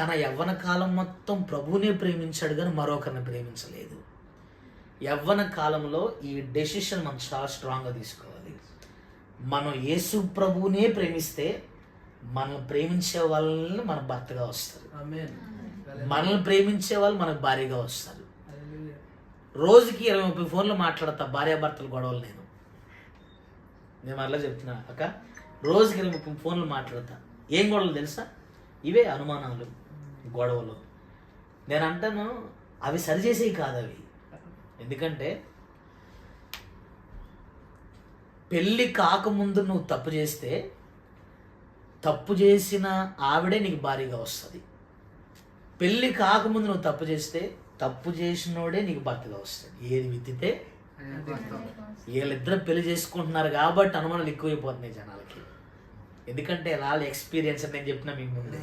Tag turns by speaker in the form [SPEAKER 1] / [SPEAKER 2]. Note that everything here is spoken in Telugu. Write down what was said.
[SPEAKER 1] తన యవ్వన కాలం మొత్తం ప్రభువునే ప్రేమించాడు కానీ మరొకరిని ప్రేమించలేదు. యవ్వన కాలంలో ఈ డెసిషన్ మనం చాలా స్ట్రాంగ్గా తీసుకోవాలి. మనం యేసు ప్రభువునే ప్రేమిస్తే మనల్ని ప్రేమించే వాళ్ళని మన భర్తగా వస్తారు, మనల్ని ప్రేమించే వాళ్ళు మనకు భార్యగా వస్తారు. రోజుకి 20-30 ఫోన్లు మాట్లాడతా భార్యాభర్తల గొడవలు. నేను అలా చెప్తున్నా అక్క, రోజుకి 20-30 ఫోన్లు మాట్లాడతా. ఏం గొడవలు తెలుసా? ఇవే అనుమానాలు, గొడవలు. నేను అంటాను అవి సరిచేసేవి కాదు అవి. ఎందుకంటే పెళ్ళి కాకముందు నువ్వు తప్పు చేస్తే తప్పు చేసిన ఆవిడే నీకు భారీగా వస్తుంది. పెళ్ళి కాకముందు నువ్వు తప్పు చేస్తే తప్పు చేసినోడే నీకు భర్తగా వస్తుంది. ఏది విత్తితే వీళ్ళిద్దరు పెళ్లి చేసుకుంటున్నారు కాబట్టి అనుమానాలు ఎక్కువైపోతున్నాయి జనాలకి. ఎందుకంటే వాళ్ళ ఎక్స్పీరియన్స్ నేను చెప్పిన మీకు ముందే.